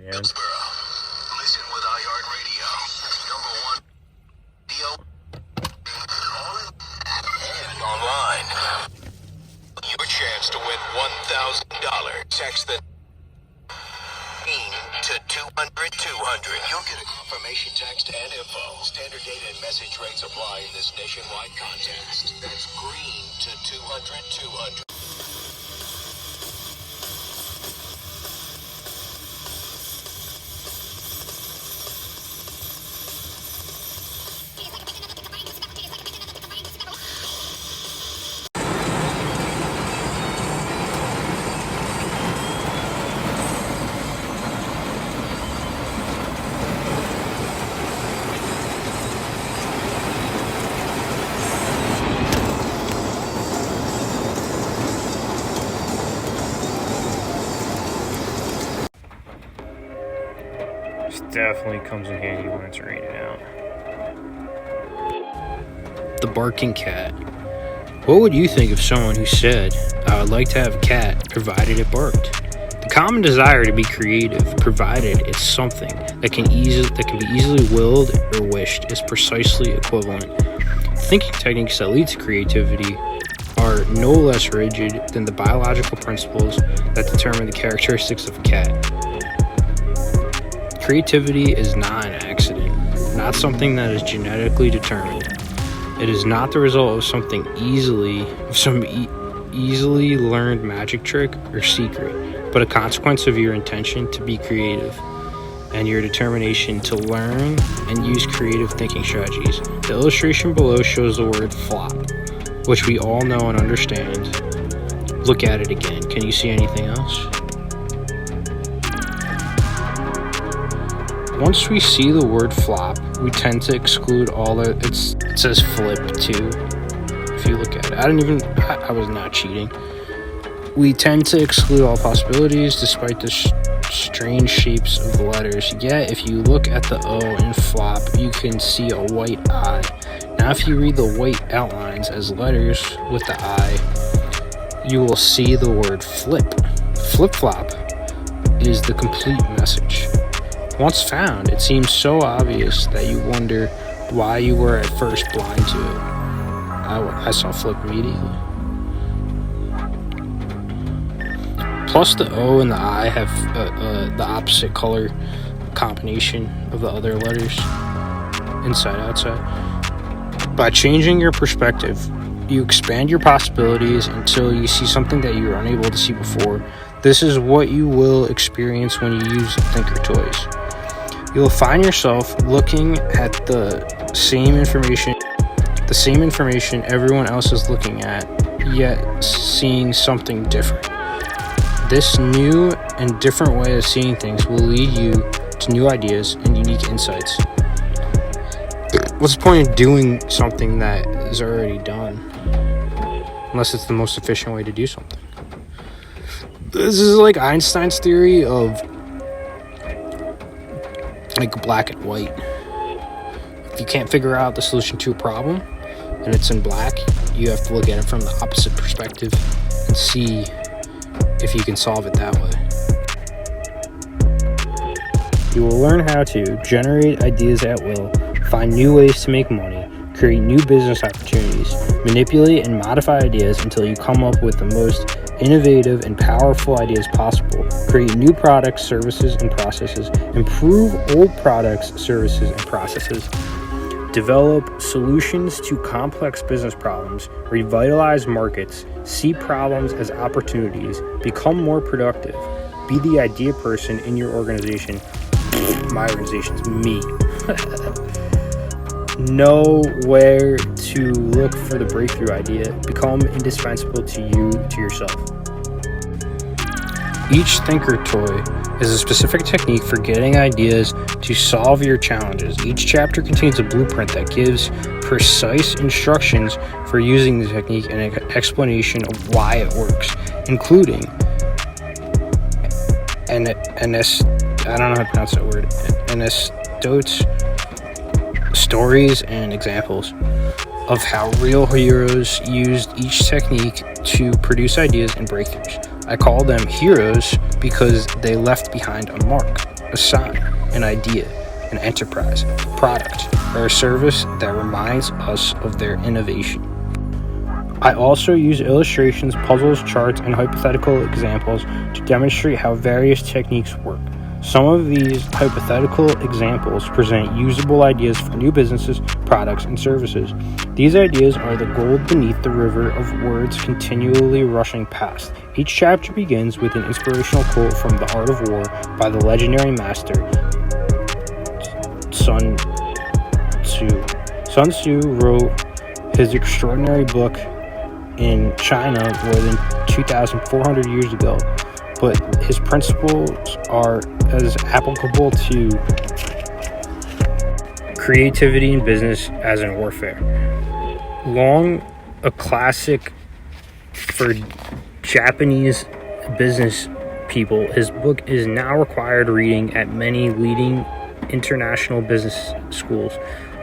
man. Listen with iHeartRadio. Number one radio and online. Your chance to win $1,000. Text the to 200-200. You'll get a confirmation text and info. Standard data and message rates apply in this nationwide contest. That's green to 200-200. Definitely comes in handy when it's raining out. The barking cat. What would you think of someone who said, "I would like to have a cat, provided it barked"? The common desire to be creative, provided it's something that can be easily willed or wished, is precisely equivalent. Thinking techniques that lead to creativity are no less rigid than the biological principles that determine the characteristics of a cat. Creativity is not an accident, not something that is genetically determined. It is not the result of some easily learned magic trick or secret, but a consequence of your intention to be creative and your determination to learn and use creative thinking strategies. The illustration below shows the word flop, which we all know and understand. Look at it again. Can you see anything else? Once we see the word flop, we tend to exclude all the, it says flip too, if you look at it. I was not cheating. We tend to exclude all possibilities despite the strange shapes of the letters. Yet, if you look at the O in flop, you can see a white I. Now, if you read the white outlines as letters with the I, you will see the word flip. Flip-flop is the complete message. Once found, it seems so obvious that you wonder why you were at first blind to it. I saw flip immediately. Plus, the O and the I have the opposite color combination of the other letters, inside, outside. By changing your perspective, you expand your possibilities until you see something that you were unable to see before. This is what you will experience when you use ThinkerToys. You'll find yourself looking at the same information everyone else is looking at, yet seeing something different. This new and different way of seeing things will lead you to new ideas and unique insights. What's the point of doing something that is already done? Unless it's the most efficient way to do something. This is like Einstein's theory of like black and white. If you can't figure out the solution to a problem and it's in black, you have to look at it from the opposite perspective and see if you can solve it that way. You will learn how to generate ideas at will, find new ways to make money, create new business opportunities, manipulate and modify ideas until you come up with the most innovative and powerful ideas possible, create new products, services, and processes, improve old products, services, and processes, develop solutions to complex business problems, revitalize markets, see problems as opportunities, become more productive, be the idea person in your organization. My organization's me. Know where to look for the breakthrough idea. Become indispensable to yourself. Each ThinkerToy is a specific technique for getting ideas to solve your challenges. Each chapter contains a blueprint that gives precise instructions for using the technique and an explanation of why it works, including I don't know how to pronounce that word. Anecdotes, stories, and examples of how real heroes used each technique to produce ideas and breakthroughs. I call them heroes because they left behind a mark. a sign, an idea, an enterprise, a product, or a service that reminds us of their innovation. I also use illustrations, puzzles, charts, and hypothetical examples to demonstrate how various techniques work. Some of these hypothetical examples present usable ideas for new businesses, products, and services. These ideas are the gold beneath the river of words continually rushing past. Each chapter begins with an inspirational quote from The Art of War by the legendary master Sun Tzu. Sun Tzu wrote his extraordinary book in China more than 2,400 years ago, but his principles are as applicable to creativity in business as in warfare. Long a classic for Japanese business people, his book is now required reading at many leading international business schools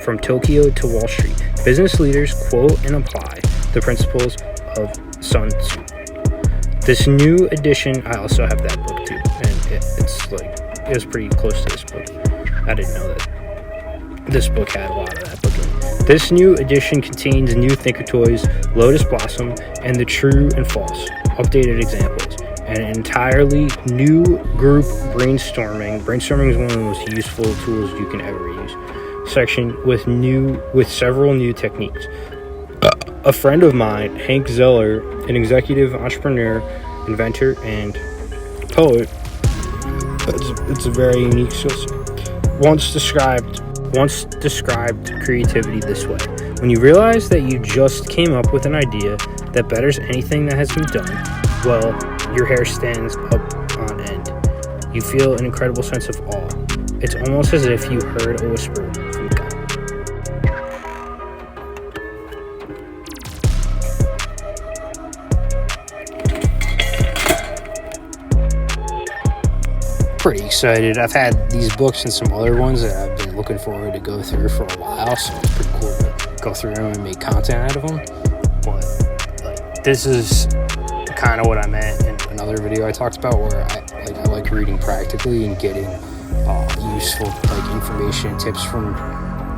from Tokyo to Wall Street. Business leaders quote and apply the principles of Sun Tzu. This new edition, I also have that book too, and it was pretty close to this book. I didn't know that this book had a lot of that book in it. This new edition contains new ThinkerToys, Lotus Blossom, and the true and false, updated examples, and an entirely new group brainstorming. Brainstorming is one of the most useful tools you can ever use. Section with several new techniques. A friend of mine, Hank Zeller, an executive entrepreneur, inventor, and poet, it's a very unique skill set, once described creativity this way: when you realize that you just came up with an idea that betters anything that has been done, well, your hair stands up on end. You feel an incredible sense of awe. It's almost as if you heard a whisper from God. Pretty excited. I've had these books and some other ones that I've been looking forward to go through for a while, so it's pretty cool to go through them and make content out of them. But this is kind of what I meant in another video I talked about, where I like reading practically and getting useful information and tips from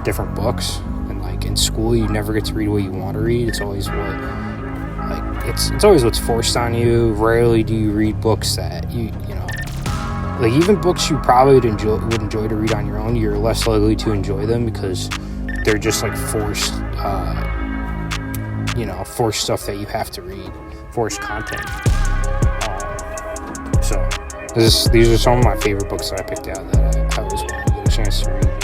different books. And in school, you never get to read what you want to read. It's always it's always what's forced on you. Rarely do you read books that you know. Even books you probably would enjoy to read on your own, you're less likely to enjoy them because they're just forced, forced stuff that you have to read, forced content. So these are some of my favorite books that I picked out that I always wanted to get a chance to read.